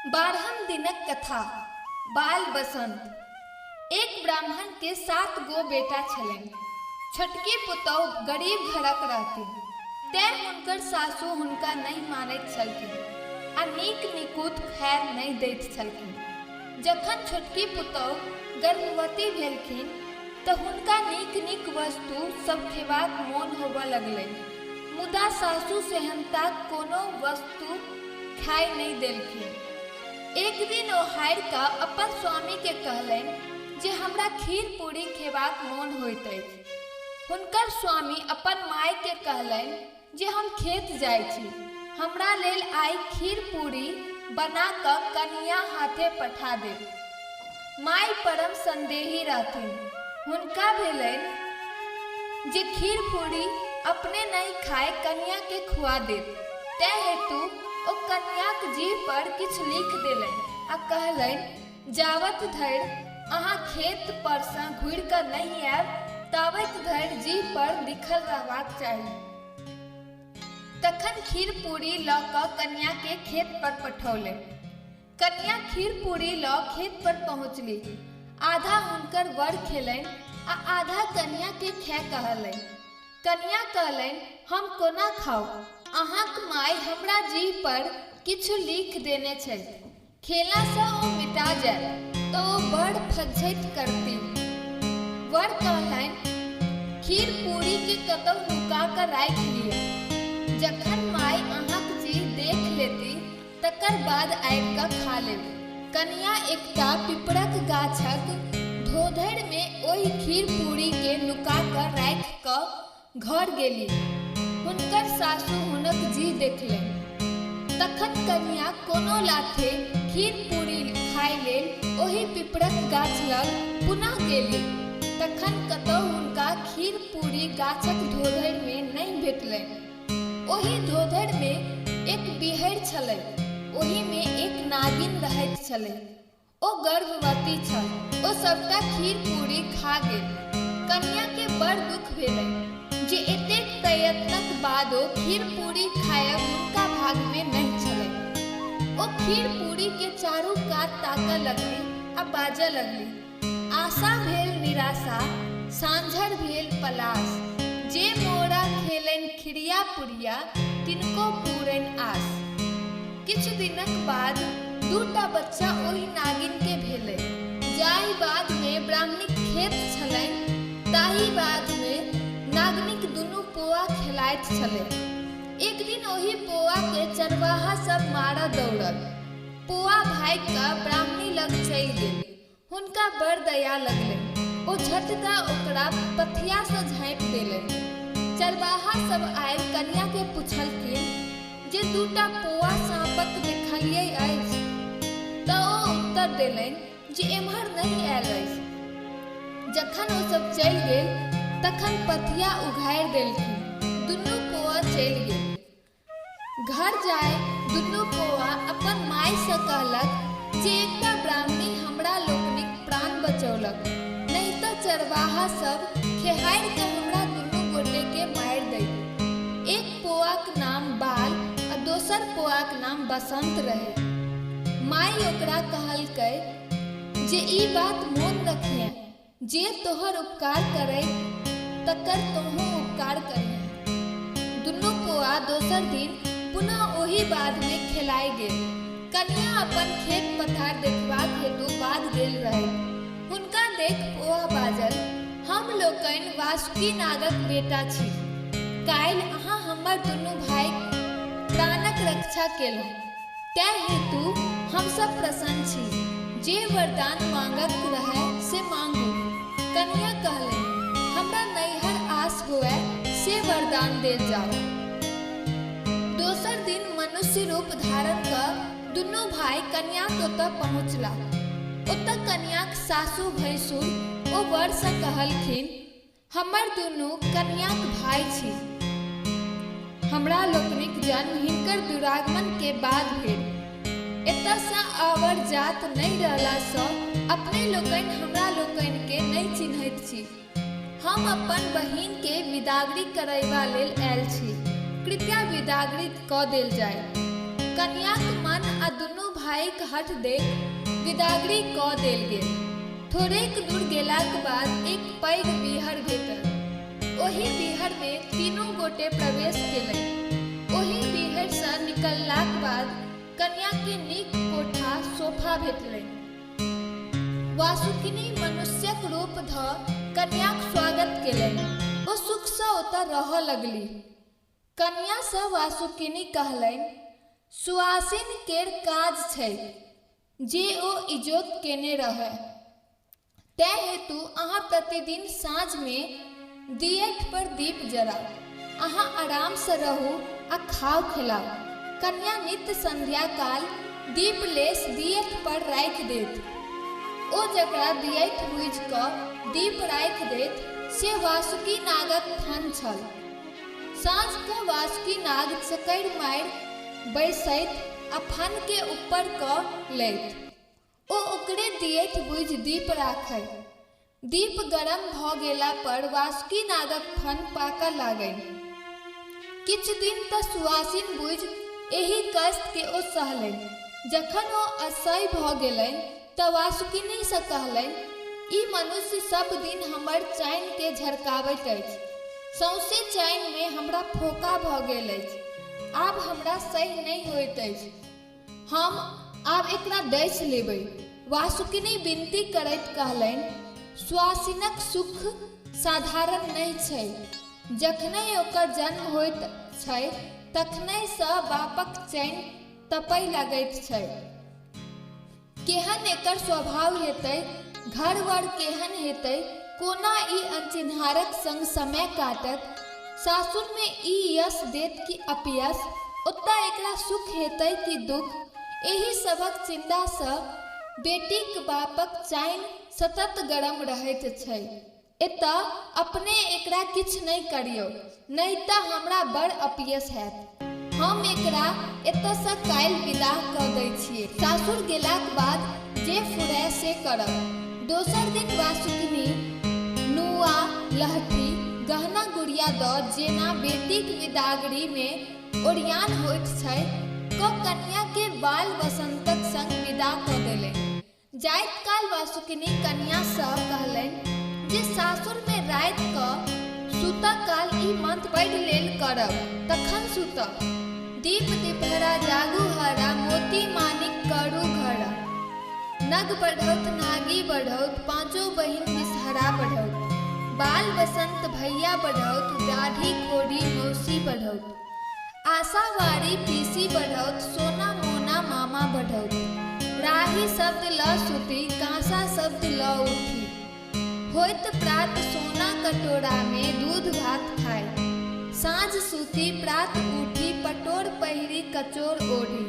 बारहम दिनक कथा। बाल बसंत। एक ब्राह्मण के 7 गो बेटा छलनि। छोटकी पुतौह गरीब घरक रहथिन, तें हुनकर सासु हुनका नहीं मानैत छलखिन आ नीक निकुत खैर नहीं दैत छलखिन। जखन छोटकी पुतौह गर्भवती भेलखिन तऽ हुनका नीक नीक वस्तु सब खेबाक मोन होबऽ लगलै, मुदा सासु सेहनता कोनो वस्तु खाय नहीं देलखिन। एक दिन ओ हारि कऽ अपन स्वामी के कहलनि जे हमरा खीर पूरी खेबाक मोन होइत अछि। हुनकर स्वामी अपन माय के कहलनि जे हम खेत जाइ छी, हमरा लेल आइ खीर पूरी बना कऽ कनिया हाथे पठा देब। माय परम संदेही रहथिन, हुनका भेलनि जे खीर पूरी अपने नहीं खाए कनिया के खुआ देब। तैं हेतु ओ कन्याक जीह पर किछु लिख देलनि आ कहलनि, जावत धरि अहाँ खेत पर सँ घुरि कऽ नहीं आयब तावत धरि जीह पर लिखल रहबाक चाही। तखन खीर पूरी लऽ कऽ कन्या के खेत पर पठौलनि। कन्या खीर पूरी लऽ खेत पर पहुँचली। आधा हुनकर वर खेलनि आ आधा कन्या के खाय कहलनि। कन्या कहलनि, हम कोना खाउ, अहाँक माय हमरा जीह पर किछु लिख देने छथि, खेला सँ ओ मिटा जाय तऽ ओ बड़ फज्झति करती। वर कहलनि, खीर पूरी के कतहु नुका कऽ राखि लिअ, जखन माय अहाँक जीह देख लेती तकर बाद आबि कऽ खा लेब। कन्या एकटा पिपरक गाछक धोधरि में ओहि खीर पूरी के नुका कऽ राखि कऽ घर गेली। हुनकर सासु हुनक जीह देखलनि। तखन कन्या कोनो लाथे खीर पूरी खाय लेल ओहि पिपरक गाछ लग पुनः गेली। तखन कतहु हुनका खीर पूरी गाछक धोधरि में नहीं भेटलनि। ओहि धोधरि में एक बिहड़ि छलै, ओहि में एक नागिन रहैत छलै। ओ गर्भवती छल, ओ सबटा खीर पूरी खा गेल। कन्या के बड़ दुख भेलै जे एतेक प्रयत्नक बादो खीर पूरी खायब हुनका भाग में नहीं छलै। ओ खीर पूरी के चारू कात ताकऽ लगली आ बाजऽ लगली, आशा भेल निराशा, सांझर भेल पलाश, जे मोरा खेलनि खिरिया पुरिया, तिनको पूरनि आस। किछु दिनक बाद 2टा बच्चा ओहि नागिन के भेलै। जाहि बाध में ब्राह्मणिक खेत छलनि ताहि बाध में नागिनिक दुनू पोआ खेलाइत छलै। एक दिन ओहि पोआ के चरवाहा सब मारऽ दौड़ल। पोआ भागि कऽ ब्राह्मणी लग चलि गेल। हुनका बड़ दया लगलनि, ओ झटका ओकरा पथिया सँ झाँपि देलनि। चरवाहा सब आबि कन्या के पुछलखिन जे 2टा पोआ साँपक देखलियै अछि, तऽ ओ उत्तर देलनि जे एम्हर नहीं आयल अछि। जखन ओ सब चलि गेल तखन पथिया उघारि देलखिन, दुनू पोआ चलि गेल। घर जाय दुनू पोआ अपन माय सँ कहलक जे एकटा ब्राह्मणी हमरा लोकनिक प्राण बचौलक, नहीं तऽ चरवाहा सब खेहारि कऽ हमरा दुनू गोटे के मारि दैत। एक पोआक नाम बाल आ दोसर पोआक नाम बसंत रहे। माय ओकरा कहलकै जे ई बात मोन रखिहे, जे तोहर उपकार करै तकर तोहूँ उपकार करिहे। दुनू पोआ दोसर दिन पुनः ओहि बाध में खेलाय गेल। कन्या अपन खेत पथार देखबाक हेतु बाध गेल रहै। हुनका देख पोआ बाजल, हम लोकनि वासुकी नागक बेटा छी। काल्हि अहाँ हमर दुनू भाई प्राणक रक्षा केलहुँ, तैं हेतु हमसब प्रसन्न छी। जे वरदान मांगक रहै से मांगू। कन्या कहलनि, हमरा नैहर आस हुए से वरदान देल जाओ। दोसर दिन मनुष्य रूप धारण कऽ दुनू भाई कन्याक ओतऽ पहुँचला। ओतऽ कन्याक सासु भैंसुर ओ वर सँ कहलखिन, हमर दुनू कन्याक भाई छी। हमरा लोकनिक जन्म हिनकर दुरागमन के बाद भेल। एतऽ सँ आवर जात नहीं रहला सँ अपने लोकनि हमरा लोकनि के नहीं चिन्हैत छी। हम अपन बहिन के विदागरी करैबा लेल आयल छी, कृपया विदागरी कऽ देल जाय। कन्याक मन आ दुनू भाईक हठ देख विदागरी कऽ देल गेल। थोड़ेक दूर गेलाक बाद एक पैघ विहर भेटल। ओहि विहर में तीनों गोटे प्रवेश केलनि। ओहि विहर सँ निकललाक बाद कन्या के नीक कोठा सोफा भेटलनि। वासुकिनी मनुष्यक रूप धऽ कन्याक स्वागत केलनि। ओ सुख सँ ओतऽ रहऽ लगली। कन्या सँ वासुकिनी कहलनि, सुआसिन केर काज छै जे ओ इजोत केने रहै। तैं हेतु अहाँ प्रतिदिन साँझ में दियठ पर दीप जराउ। अहाँ आराम से रहू आ खाओ खिलाओ। कन्या नित्य संध्या काल दीप लेस दियठ पर राखि देत। ओ जकरा दियठ बुझि कऽ दीप राखि देत से वासुकी नागक फन छल। साँझ के वासुकी नाग चकरि मारि बैसैत आ फन के ऊपर कऽ लैत। ओ ओकरे दियठ बुझि दीप राखै। दीप गरम भऽ गेला पर वासुकी नागक फन पाकऽ लागनि। किछ दिन तऽ सुआसिन बुझि एहि कष्ट के ओ सहलनि। जखन ओ असह्य भऽ गेलनि तऽ वासुकिनी सँ कहलनि, ई मनुष्य सब दिन हमर चानि के झरकाबैत अछि। सौंसे चानि में हमरा फोका भऽ गेल अछि। आब हमरा सही नहि होइत अछि। हम आब एकरा डसि लेबै। वासुकिनी विनती करैत कहलनि, सुआसिनक सुख साधारण नहि छै। जखनहि ओकर जन्म होइत छै तखनहि सँ बापक चैन तपय लगैत छै। केहन एकर स्वभाव हेतै, घर वर केहन हेतै, कोना ई अनचिन्हारक संग समय काटत। सासुर में ई यश देत कि अपयश, ओतऽ एकरा सुख हेतै कि दुख। एहि सभक चिंता सँ बेटीक बापक चानि सतत गरम रहैत छै। एतऽ अपने एकरा किछ नहि करियौ, नहि तऽ हमरा बड़ अपयश हैत। हम एकरा एतऽ सँ काल्हि विदा कऽ दै छियै। सासुर गेलाक बाद जे फुरै से करब। दोसर दिन वासुकिनी नुआ लहठी गहना गुड़िया दऽ जेना बेटीक विदागरी में ओरियान होइत छै कन्या के बाल वसंतक संग विदा कऽ देलनि। जाइत काल वासुकिनी कन्या सँ कहलनि जे सासुर में राति कऽ सुतऽ काल ई मंत्र पढ़ि लेल करब, तखन सुतब। दीप दिपहरा जागू हरा, मोती मानिक करू घड़ा। नग बढ़ौत नागी बढ़ौत, पांचों बहिन बिसहरा बढ़ौत। बाल बसंत भैया बढ़ौत, दाढ़ी कोढ़ी मौसी बढ़ौत। आशावारी पीसी बढ़ौत, सोना मोना मामा बढ़ौत। राही शब्द ल सुती, कांसा शब्द ल उठी। होइत प्रात सोना कटोरा में दूध भात खाए। साँझ सूती प्रात उठी, पटोर पहिरी कचोर ओढ़ी।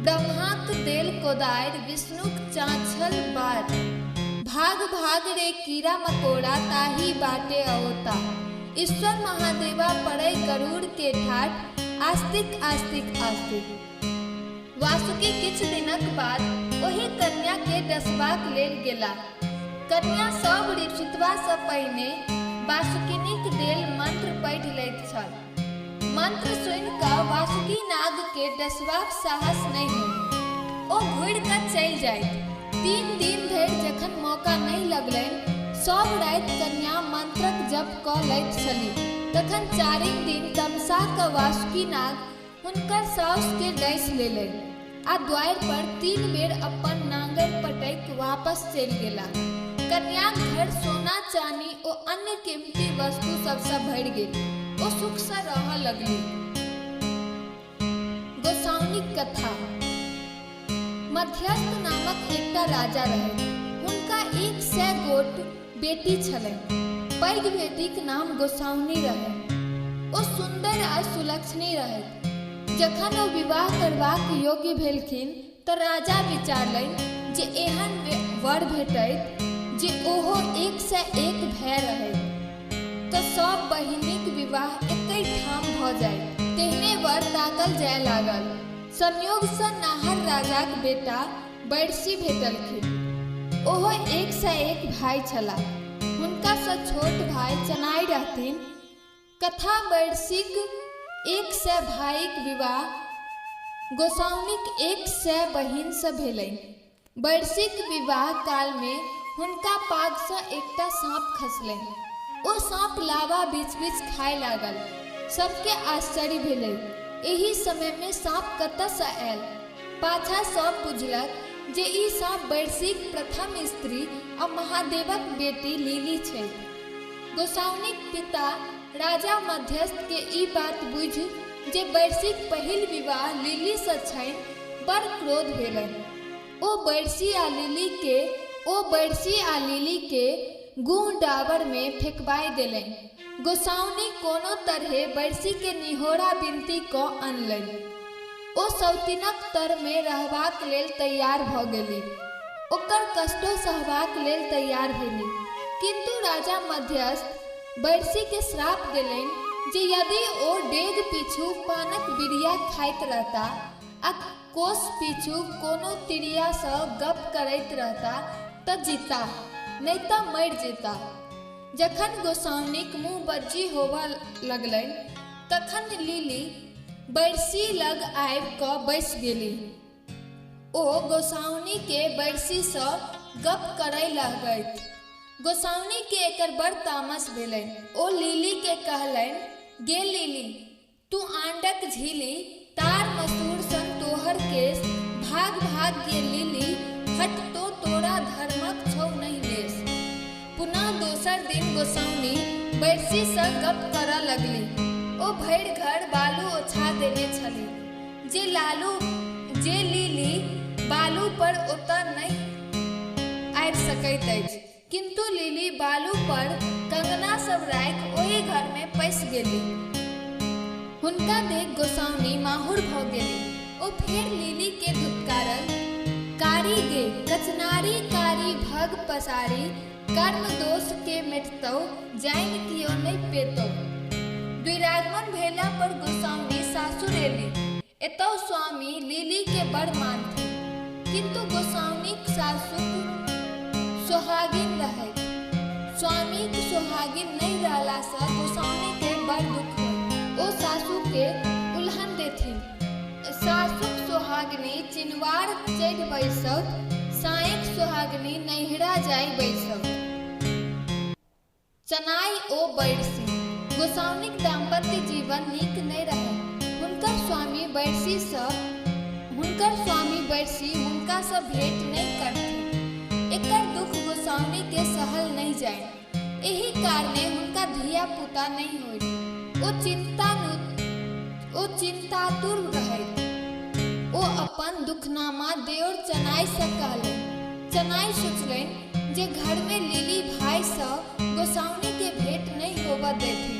ब्रह्माक देल कोदारि, विष्णुक चाँछल बात। भाग भाग रे कीड़ा मकोड़ा, ताही बाटे अओता। ईश्वर महादेवा पड़ै गरुड़ के ठाठ, आस्तिक आस्तिक आस्तिक। वासुकी किछ दिनक बाद ओहि कन्या के डसबाक लेल गेला। कन्या सब ऋतुवा सँ पहिने वासुकिनीक देल मंत्र पढ़ि लैत छल। मंत्र सुनि कऽ वासुकी नाग के डसबाक साहस नहि होइत। ओ घुरि कऽ चलि जाइत। 3 दिन धरि जखन मौका नहि लगलनि, सब राति कन्या मंत्रक जप कऽ लैत छलीह। तखन 4म दिन तमसा कऽ वासुकी नाग हुनकर साउस के डसि लेलनि आ द्वार पर 3 बेर अपन नांगर पटकि वापस चलि गेला। कन्याक घर सोना चानी ओ अन्य कीमती वस्तु सबसँ भरि गेल। ओ सुख सँ रहऽ लगली। गोसाउनीक कथा। मध्यस्थ नामक एकटा राजा रहै। हुनका 100 गोट बेटी छलनि। पैघ बेटीक नाम गोसाउनी रहै। ओ सुंदर आ सुलक्षणी रहैत। जखन ओ विवाह करबाक योग्य भेलखिन तऽ राजा विचारलनि जे एहन वर भेटैत जे ओहो 101 भय रहैत तऽ सब बहिनीक विवाह एकै ठाम भऽ जाइत। तेहने वर ताकल जाय लागल। संयोग सँ नाहर राजाक बेटा बड़सी भेटलखिन। ओहो 101 भाई छलाह। हुनका सँ छोट भाई चनाई रहथिन। कथा बड़सीक 100 भाईक विवाह गोसाउनिक 100 बहिन सँ भेलनि। बरसीक विवाह काल में हुनका पाग सँ एकटा साँप खसलनि। ओ साँप लावा बीच बीच खाय लागल। सबके आश्चर्य भेलै, एहि समय में साँप कतऽ सँ आयल। पाछा सब बुझलक जे ई साँप बरसीक प्रथम स्त्री आ महादेवक बेटी लिली छै। गोसाउनिक पिता राजा मध्यस्थ के ई बात बुझि जे बरसीक पहिल विवाह लिली सँ छनि, बड़ क्रोध भेलनि। ओ बरसी आ लिली के गुह डाबर में फेकबाय देलनि। गोसाउनी कोनो तरहे बरसी के निहोरा विनती कऽ अनलनि। ओ सौतीनक तर में रहबाक लेल तैयार भऽ गेली, ओकर कष्टो सहबाक लेल तैयार भेली। किंतु राजा मध्यस्थ बरसी के श्राप देलनि जे यदि ओ डेग पीछू पानक बिरिया खाइत रहता आ कोस पीछू कोनो तिरिया सँ गप करैत रहता तऽ जीता, नहीं तऽ मरि जेता। जखन गोसाउनिक मुँह बज्जी होबऽ लगलनि तखन लिली बरसी लग आबि कऽ बैसि गेली। ओ गोसाउनी के बरसी सँ गप करय लगैत। गोसाउनी के एकर बड़ तामस भेलनि। ओ लिली के कहलनि, गे लिली, तू आंडक झिली तार मसूर सन तोहर केस भाग भाग गे लिली, हट तो तोरा धर्मक छौ नहीं लेस। पुनः दोसर दिन गोसाउनी बरसी सँ गप करऽ लगली। ओ भरि घर बालू ओछा देने छली जे लिली बालू पर ओतऽ नहीं आबि सकैत अछि। किंतु लिली बालू पर कंगना सब राखि ओहि घर में पैसि गेली। हुनका देख गोसाउनी माहुर भऽ गेली। ओ फेर लिली के धुतकारल, कारी गे कचनारी कारी भग पसारी, कर्म दोष के मिटतौ जानि कियो नहीं पेतौ। द्विरागमन भेला पर गोसाउनी सासुर एली। एतौ स्वामी लिली के बड़ मानथि, किंतु गोसाउनीक सासुक सोहागिन रहैत। स्वामीक सोहागिन नहीं रहला सँ गोसाउनी के बड़ दुख होय। ओ सासू के उल्हन देथिन। सासुक सोहागिनी चिनवार चढ़ि बैसौत, साँइक सोहागिनी नैहरा जाय बैसौत। चनाई ओ बरसी। गोसाउनिक दाम्पत्य जीवन नीक नहीं रहे। हुनकर स्वामी बरसी हुनका सँ भेंट नहीं करथिन। एकर दुख गोसाउनी के सहल नहीं जाय। एही कारणे हुनका धिया पुता नहीं होइत। ओ चिंतातुर रहैत। ओ अपन दुखनामा देवर चनाई सँ कहलनि। चनाई सोचलनि जे घर में लिली भाई सँ गोसाउनी के भेंट नहीं होबऽ देथिन,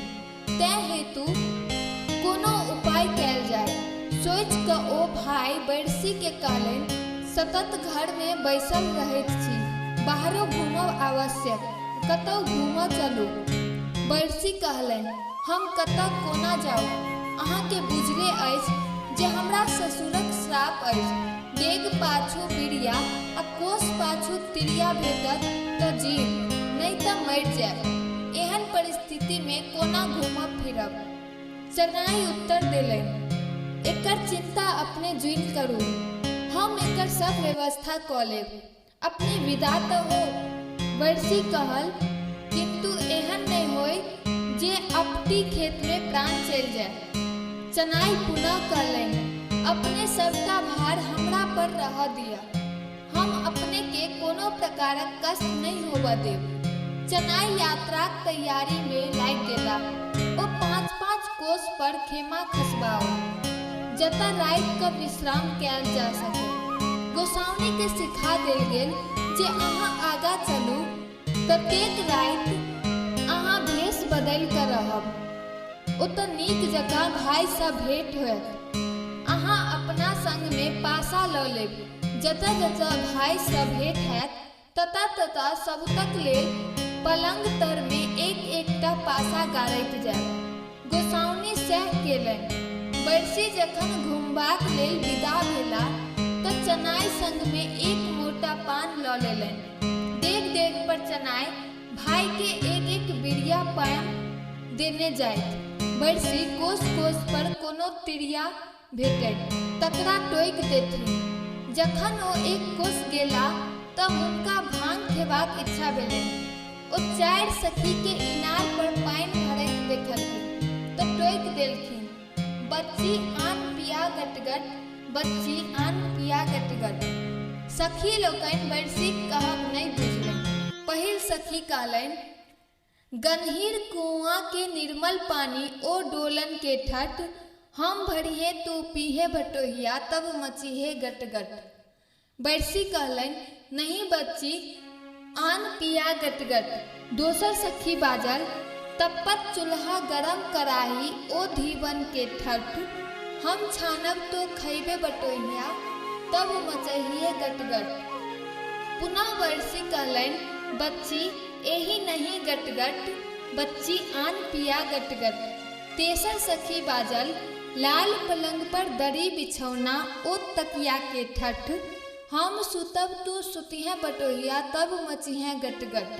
तैं हेतु कोनो उपाय कयल जाय। सोचि कऽ ओ भाई बरसी के कहलनि, सतत घर में बैसल रहैत छी, बाहरो घूमब आवश्यक, कतौ घूमऽ चलू। बरसी कहलनि, हम कतऽ कोना जाऊ, अहाँ के बुझले अछि जे हमरा ससुरक श्राप अछि। डेग पाछू बिरिया आ कोस पाछू तिरिया भेटत तऽ जीब, नहीं तऽ मरि जायब। एहन परिस्थिति में कोना घूमब फिरब। चनाई उत्तर देलनि, एकर चिंता अपने जुइन करू, हम एकर सब व्यवस्था कऽ लेब, अपने विदा तऽ हो। बरसी कहल, किंतु एहन नहीं होय जे अपटी खेत में प्राण चलि जाय। चनाई पुनः कहलनि, अपने सबटा भार हमरा पर रहऽ दिअ, हम अपने के कोनो प्रकारक कष्ट नहीं होबऽ देब। चनाई यात्राक तैयारी में लागि गेला। ओ 5-5 कोस पर खेमा खसबाओ, जतऽ राति कऽ विश्राम कयल जा सके। गोसाउनी के सिखा देल गेल जे अहाँ आगाँ चलू, प्रत्येक राति अहाँ भेष बदलि कऽ रहब। ओतऽ नीक जकाँ भाई सँ भेंट होयत। अहाँ अपना संग में पासा लऽ लेब। जतऽ जतऽ भाई सँ भेंट हैत ततऽ सबतक लेल पलंग तर में एक एकटा पासा गाड़ैत जायब। गोसाउनी सएह केलनि। बरसी जखन घुमबाक लेल विदा भेला तऽ चनाई संग में एक मोटा पान लऽ लेलनि। डेग डेग पर चनाई भाई के एक एक बिरिया पान देने जाइत। बरसी कोस कोस पर कोनो तिरिया भेटैत तकरा टोकि देथिन। जखन ओ एक कोस गेला तऽ हुनका भांग खेबाक इच्छा भेलनि। ओ 4 सखी के इनार पर पानि भरैत देखलखिन तऽ टोकि देलखिन, बच्ची आन पिया गटगट, बच्ची आन पिया गटगट। सखी लोकनि बरसीक कहब नहि बुझलनि। पहिल सखी कहलनि, गन्हीर कुआं के निर्मल पानी ओ डोलन के ठठ, हम भरिहे तू पीहे बटोहिया तब मचीहे गटगट। बरसी कहलनि, नहीं बच्ची आन पिया गटगट। दोसर सखी बाजल, तपत चूल्हा गरम कराही ओ धीवन के ठठ, हम छानब तो खैबे बटोहिया तब मचहिए गटगट। पुनः बरसी कहलनि, बच्ची एही नहीं गटगट, बच्ची आन पिया गटगट। तेसर सखी बाजल, लाल पलंग पर दरी बिछौना ओ तकिया के ठठ, हम सुतब तू सुतिहे बटोहिया तब मचिहे गटगट।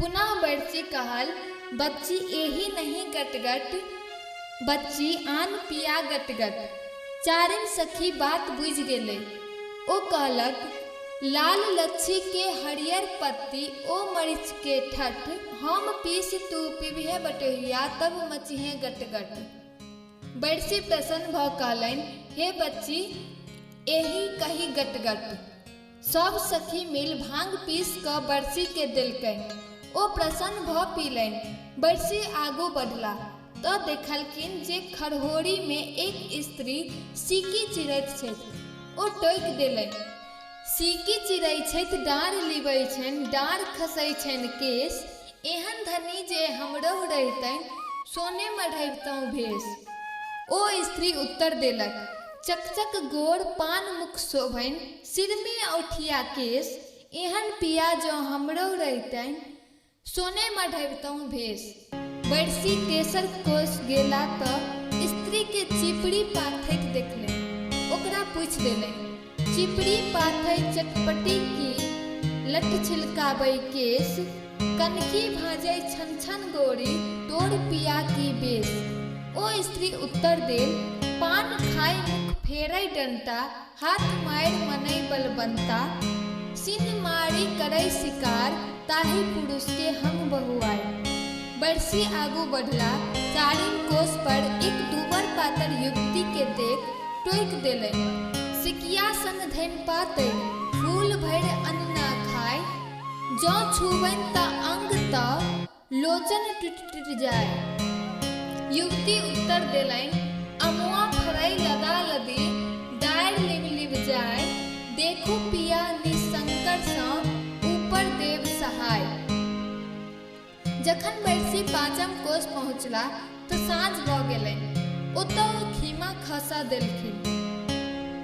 पुनः बरसी कहल, बच्ची एही नहीं गटगट, बच्ची आन पिया गटगट। चारिम सखी बात बुझि गेलै। ओ कहलक, लाल लच्छी के हरियर पत्ती ओ मरीच के ठठ, हम पीस तू पीबहे बटोहिया तब मचिहे गटगट। बरसी प्रसन्न भऽ कहलनि, हे बच्ची एही कही गटगट। सब सखी मिल भांग पीस कऽ बरसी के देलकनि। ओ प्रसन्न भऽ पीलनि। बरसी आगू बढ़ला तऽ देखलखिन जे खरहोरी में एक स्त्री सीकी चिरैत छथि। ओ टोकि देलनि, सीकी चिरै छथि, डाँड़ लिबै छनि, डाँड़ खसै छनि केश, एहन धनी जे हमरो रहितनि सोने मढ़ैबतहुँ भेष। ओ स्त्री उत्तर देलक, चकचक गोर पान मुख शोभनि, सिर में औठिया केश, एहन पिया जो हमरो रहितनि सोने मढ़ैबतहुँ भेष। बरसी तेसर कोस गेला तऽ स्त्री के चिपड़ी पाथैत देखलनि। ओकरा पूछि देलनि, चिपड़ी पाथै चटपटी की, लट छिलकाबै केश, कनखी भाजै छन छन गोरी, तोर पिया की बेस। ओ स्त्री उत्तर देल, पान खाय मुख फेरै डंटा, हाथ मारि मनै बलबंता, सिन मारी करै शिकार, ताहि पुरुष के हम बहुआय। बरसी आगू बढ़ला। चारिम कोस पर एक दुबर पातर युवती के देख टोकि देलनि, सिकिया सन धनि पातै, फूल भरि अन्न ना खाय, जँ छुबनि तऽ अंग तऽ लोचन टूटि जाय। युवती उत्तर देलनि, अमुआ फरै लदा लदी, डारि लिब लिब जाय, देखू पिया निशंकर सँ ऊपर देव सहाय। जखन बरसी पाँचम कोस पहुँचला तऽ साँझ भऽ गेलनि। ओतऽ ओ खीमा खसा देलखिन।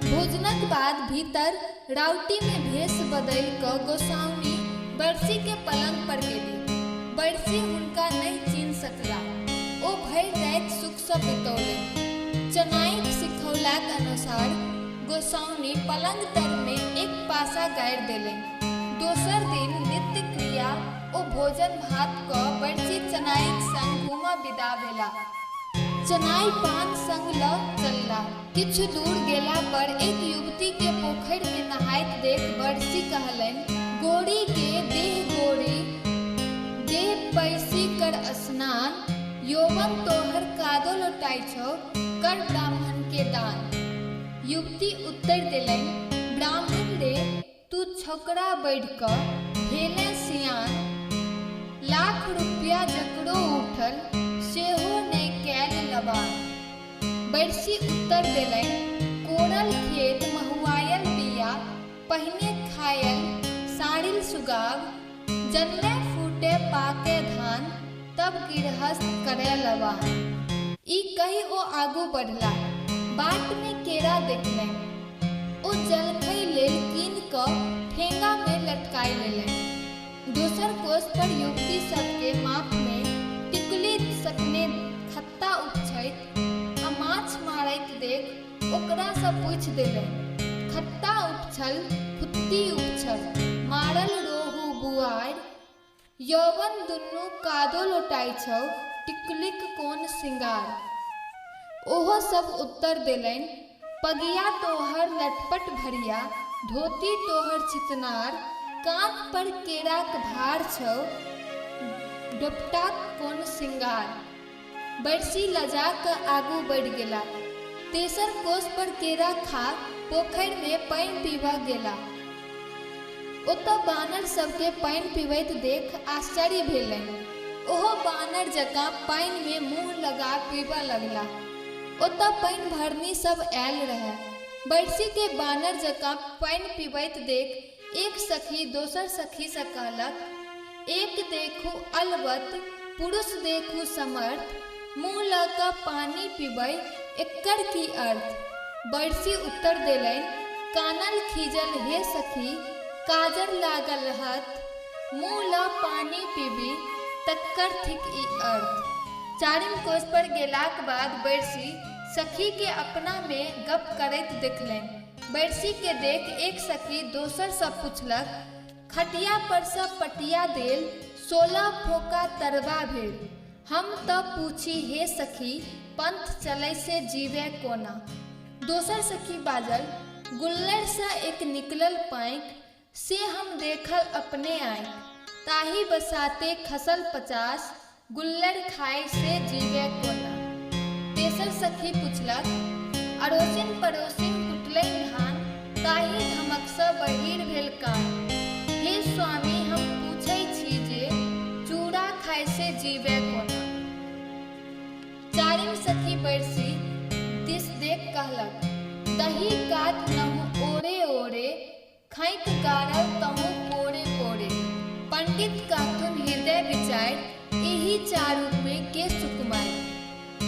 भोजनक बाद भीतर राउटी में भेष बदलि कऽ गोसाउनी बरसी के पलंग पर गेली। बरसी हुनका नहि चिन्ह सकला। ओ भरि राति सुख सँ बितौलनि। चनाइक सिखौलाक अनुसार गोसाउनी पलंग तर में एक पासा गाड़ि देलनि। दोसर दिन नित्य क्रिया ओ भोजन भात कऽ बरसी चनाइक संग घूमऽ विदा भेला। चनाई पान संग लऽ चलला। किछु दूर गेला पर एक युवती के पोखरि में नहाइत देख बरसी कहलनि, गोरी के देह गोरी, देह पैसी कर स्नान, यौवन तोहर कादो लौटाइ छौ, कर ब्राह्मण के दान। युवती उत्तर देलनि, ब्राह्मण रे तू छोकरा बढ़ि कऽ भेले सियान, लाख रुपया जकरो उठल सेहो नहि कैल लबान। बरसी उत्तर देलनि, कोरल खेत महुआयल बिया, पहिने खायल साड़िल सुगाव, जनले फूटे पाके धान, तब गिरहस्थ करे लबान। ई कहि ओ आगू बढ़ला। बाट में केरा देखलनि। ओ जलखै लेल कीन कऽ ठेंगा में लटकाइ लेलनि। दोसर कोस पर युवती सबके माथ में टिकुली सकने खत्ता उपछैत आ माछ मारैत देख ओकरा सँ पूछि देलनि, खत्ता उपछल, खुत्ती उपछल, मारल रोहू बुआरि, यौवन दुनू कादो लौटाइ छौ, टिकुलीक कोन सिंगार। ओहो सब उत्तर देलनि, पगिया तोहर लटपट भरिया, धोती तोहर चितनार, कान पर केराक भार छौ, दुपट्टाक कोन सिंगार। बरसी लजा क आगू बढ़ि गेला। तेसर कोस पर केरा खा पोखरि में पानि पीबा गेला। ओतऽ बानर सबके पानि पीबैत देख आश्चर्य भेलनि। ओहो बानर जकाँ पानि में मुँह लगा पीबऽ लगला। ओतऽ पानि भरनी सब आयल रहे। बरसी के बानर जकाँ पानि पीबैत देख एक सखी दोसर सखी से कहलक, एक देखू अलबत, पुरुष देखू समर्थ, मुँह लऽ कऽ पानी पीबै एकर की अर्थ। बरसी उत्तर देलनि, कानल खीजल हे सखी, काजर लागल रहत, मुँह लऽ पानी पीबी तक्कर थिक ई अर्थ। चारिम कोस पर गेलाक बाद बरसी सखी के अपना में गप करैत देखलनि। बरसी के देख एक सखी दोसर से पूछलक, खटिया पर से पटिया देल, 16 फोका तरबा भेल, हम तऽ पूछी हे सखी, पंथ चलै से जीवे कोना। दोसर सखी बाजल, गुल्लर से एक निकलल पाँख, से हम देखल अपने आँख, ताही बसाते खसल 50, गुल्लर खाए से जीवे कोना। तेसर सखी पूछलक, अड़ोसिन पड़ोसिन कुटलनि धान, ताही धमक सँ बहिर भेल कान। हे स्वामी हम पूछै छी जे, चूड़ा खाए से जीवे कोना। चारिम सखी बरसी दिस देख कहलक, दही काट नहु ओरे ओरे, खैक गारब तहु पोरे पोरे। पंडित कहथुन हृदय विचार, एही चारू में के सुकुमार।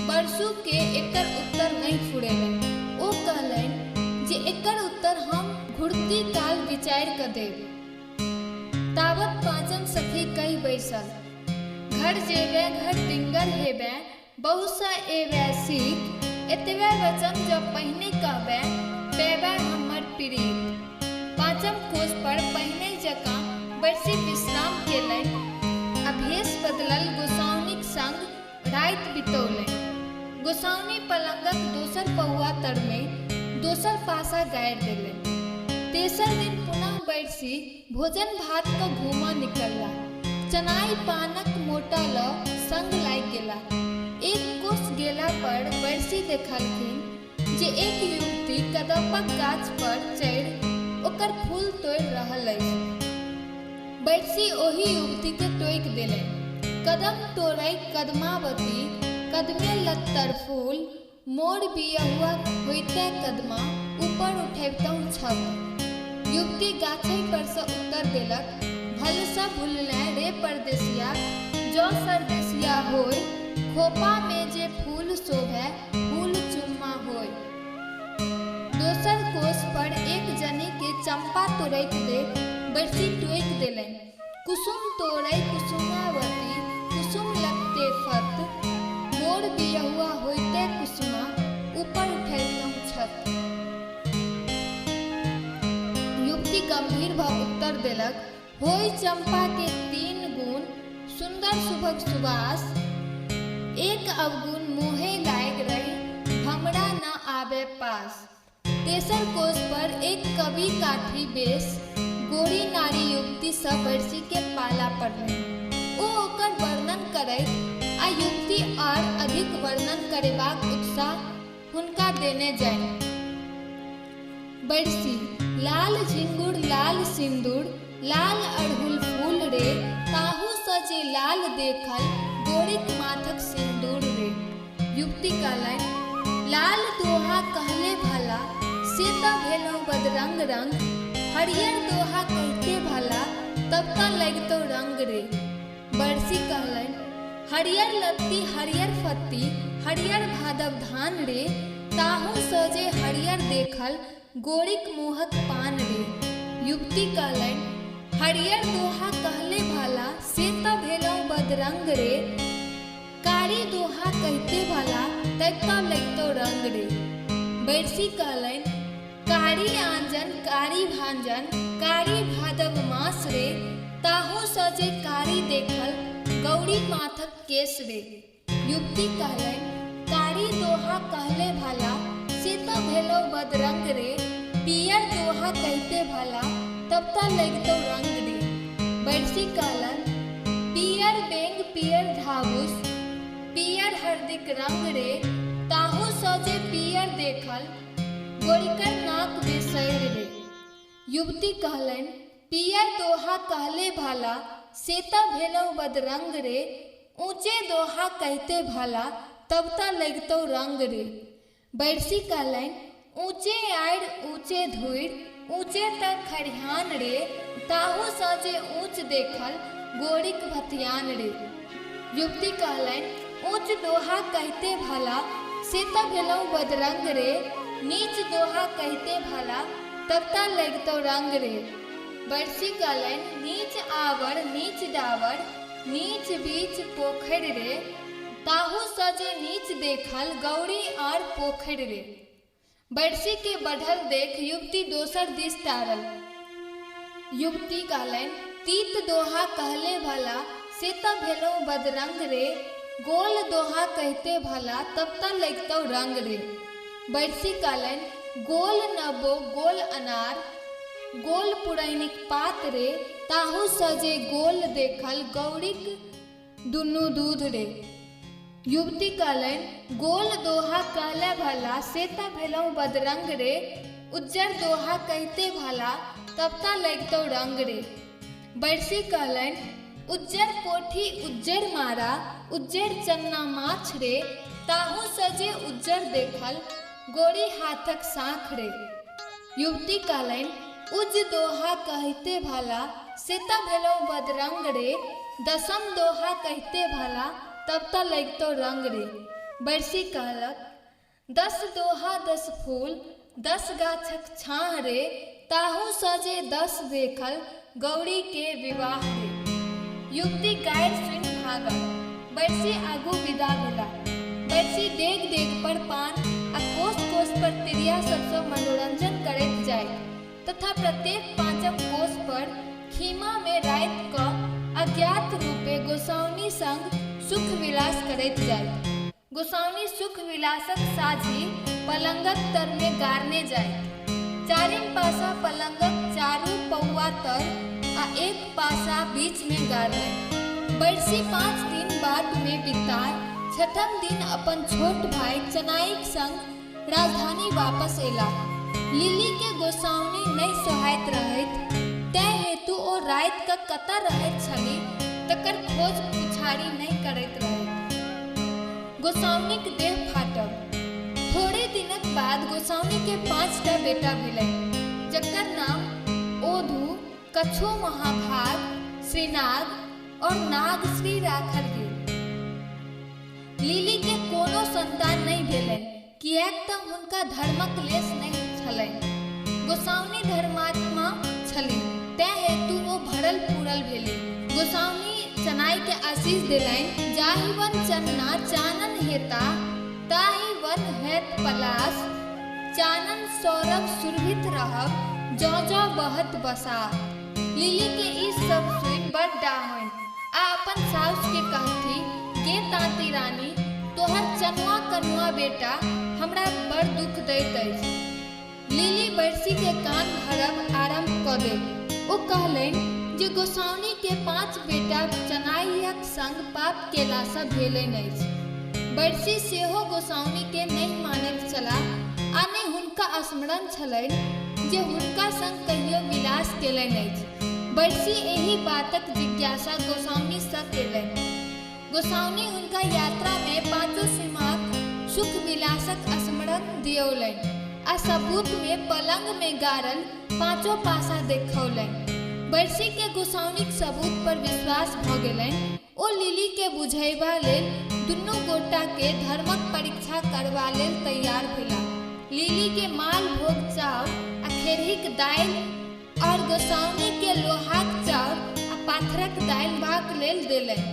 बरसू के एकर उत्तर नहीं फुरेलनि। ओ कहलनि जे एकर उत्तर हम घुड़ती काल विचार क देब। तावत पाँचम सखी कहि बैसल, घर जेबे घर डिंगर हेबे, बहु सा एवै सीख, एतबे वचन जब पहिने कहबे, पेबे हमर प्रीत। पाँचम कोस पर पहिने जकाँ बरसी विश्राम केलनि। अभ्येस बदलल गोसाउनिक संग राति बितौलनि। गोसाउनी पलंगक दोसर पहुआ तर में दोसर पासा गाड़ि देलनि। तेसर दिन पुनः बरसी भोजन भात का घूमा निकलला। चनाई पानक मोटा ल संग लागि गेला। एक कोस गेला पर बरसी देखलखिन जे एक युवती कदम्बक गाछ पर चढ़ि ओकर फूल तोड़ि रहल अछि। बरसी ओही युवती के टोकि देलनि। कदम तोड़ै कदमावती, कदमे लत्तर फूल, मोर बियहुआ होइते कदमा, ऊपर उठैबतहुँ छत। युवती गाछै पर से उत्तर देलक, भलसा भूलले रे परदेसिया, जो सरदेसिया होय, खोपा में जे फूल शोभे, फूल चुम्मा होय। दोसर कोस पर एक जनी के चंपा तोड़ैत देख बरसी टोकि देलनि। कुसुम तोड़ै कुसुमावती, कुसुम लगते फत, मोर बियहुआ होइते कुसुमा, ऊपर उठैबतहुँ छत। युवती गंभीर भऽ उत्तर देलक, होय चंपा के 3 गुण, सुंदर सुभग सुवास, एक अवगुण मोहे लाग रही, हमरा न आबे पास। तेसर कोस पर एक कवि काठी बेस, गोरी नारी युवती सँ बरसी के पाला पड़लनि। ओ ओकर वर्णन करैत आ युवती और अधिक वर्णन करेबाक उत्साह हुनका देने जानि। बरसी, लाल झिंगुर लाल सिंदूर, लाल अड़हुल फूल रे, ताहू सँ जे लाल देखल, गोरीक माथक सिंदूर रे। युवती कहलनि, लाल दोहा कहले भला, से तऽ भेलहुँ बदरंग रंग, हरियर दोहा कहते भला, तब तऽ लगितौ रंग रे। बरसी कहलनि, हरियर लत्ती हरियर फत्ती, हरियर भादव धान रे, ताहू सँ जे हरियर देखल, गोरीक मुँहक पान रे। युवती कहलनि, हरियर दोहा कहले भला, से तऽ भेलहुँ बदरंग रे, कारी दोहा कहते भला, तब तऽ लगितौ रंग रे। बरसी कहलनि, कारी आंजन कारी भांजन, कारी भादव मास रे, ताहू सँ जे कारी देखल, गौरी माथक केस रे। युवती कहलनि, कारी दोहा कहले भाला से त भेलो बदरंग रे, पियर दोहा कहते भाला तब त लगतो रंग रे। बरसी कहलन पियर बेंग पियर धाबुस, पियर हरदिक रंग रे, ताहू सजे पियर देखल गोरिकर नाक बेसैर रे। युवती कहलन पियर दोहा कहले भाला से त भेलो बदरंग रे, ऊंचे दोहा कहते भाला तब त लगतो रंग रे। बरसी कहलन ऊंचे आड़ ऊंचे धुइर, ऊंचे तक खरिहान रे, ताहू सजे ऊंच देखल गोरिक भतियान रे। युवती कहलन ऊंच दोहा कहते भाला से त भेलो बदरंग रे, नीच दोहा कहते भाला तब त लगतो रंग रे। बरसी कहलन नीच आवर नीच डावर, नीच बीच पोखर रे, ताहू सजे नीच देखल गौरी और पोखर रे। बरसी के बढ़ल देख युवती दोसर दिस टारल। युवती कहलन तीत दोहा कहले भला से त भेलो बदरंग रे, गोल दोहा कहते भला तब त लगतो रंग रे। बरसी कहलन गोल नबो गोल अनार, गोल पुरैनिक पात रे, ताहू सजे गोल देखल गौरिक दुनू दूध रे। युवती कहलन गोल दोहा कहले भला से त भेलो बदरंग रे, उज्जर दोहा कहते भला तब त लगतो रंग रे। बरसी कहलन उज्जर पोठी उज्जर मारा, उज्जर चन्ना माछ रे, ताहू सजे उज्जर देखल गोरी हाथक साँख रे। युवती कहलन उज दोहा कहते भला से त भेलो बदरंग रे, दसम दोहा कहते भला तब त लगतो रंग रे। बरसी कहलक 10 दोहा 10 फूल, 10 गाछक छाह रे, ताहू सजे 10 देखल गौरी के विवाह रे। युवती गायर सुन भागल। बरसी आगू विदा भेला। बरसी डेग डेग पर पान आ कोस कोस पर तिरिया सबसँ मनोरंजन करैत जाय, तथा प्रत्येक पांचम कोस पर खीमा में रात क अज्ञात रूपे गोसाउनी संग सुख विलास करैत जाय। गोसाउनी सुख विलासक साझी पलंगक तर में गारने जाय। चारिम पासा पलंगक चारू पौआ तर आ एक पासा बीच में गारने। बरसी 5 दिन बाट में बिताय, छठम दिन अपन छोट भाई चनाईक संग राजधानी वापस एला। लिली के गोसाउनी नहीं सोहाइत रहैत, तै हेतु ओ रात क कतऽ रहैत छली तकर खोज पुछारी नहीं करैत रहैत। गोसाउनीक देह फाटल। थोड़े दिनक बाद गोसाउनी के 5टा बेटा भेलै, जकर नाम ओधु, कछो महाभाग, श्रीनाग और नागश्री राखल गेल। लिली के कोनो संतान नहीं भेलै, किएक त हुनका धर्मक लेश नहीं छलनि। गोसाउनी धर्मात्मा छली, तै हेतु ओ भरल पूरल भेली। गोसाउनी चनाई के आशीष देलनि, जाहि वन चन्ना चानन हेता, ताहि वन हैत पलाश, चानन सौरभ सुरभित रहब, जौ जौ बहत बसा। लिली के ई सब सुनि बड़ डाहनि आ अपन साउस के कहती, गे ताती रानी, तोहर चनुआ कनुआ बेटा हमरा बड़ दुख दैत अछि। लिली बरसी के कान भरब आरंभ क देल। ओ कहलनि जे गोसाउनी के 5 बेटा चनाइयक संग पाप केलासँ भेलनि अछि। बरसी सेहो गोसाउनी के नहीं मानैत छलाह, आ नहि हुनका स्मरण छलनि जे हुनका संग कहियो विलास केलनि अछि। बरसी एहि बातक जिज्ञासा गोसाउनी सँ केलनि। गोसाउनी हुनका यात्रा में 5 सीमाक सुख विलासक स्मरण दियौलनि आ सबूत में पलंग में गारल 5 पासा देखौलनि। बरसी के गोसाउनीक सबूत पर विश्वास भ गेलनि। ओ लिली के बुझैबा लेल दुनू गोटा के धर्मक परीक्षा करबा लेल तैयार भेला। लिली के माल भोग चाउर आ खेरहीक दालि और गोसाउनी के लोहाक चाउर आ पाथरक दालि भाग लेल देलनि।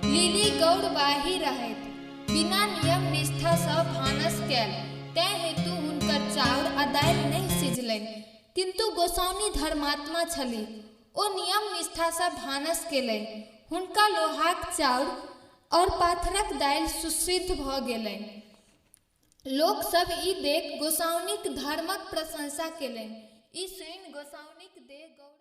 लिली गौरवाही रहैत, बिना नियम निष्ठा सँ भानस कयल, तैं हेतु हुनकर चाउर आ दालि नहीं सिझलनि। किंतु गोसाउनी धर्मात्मा छली, ओ नियम निष्ठा सँ भानस केलनि। हुनका लोहाक चाउर और पाथरक दालि सुसिद्ध भ गेलनि। लोक सब ई देख गोसाउनिक धर्मक प्रशंसा केलनि। ई सुनि गोसाउनिक देह गौरव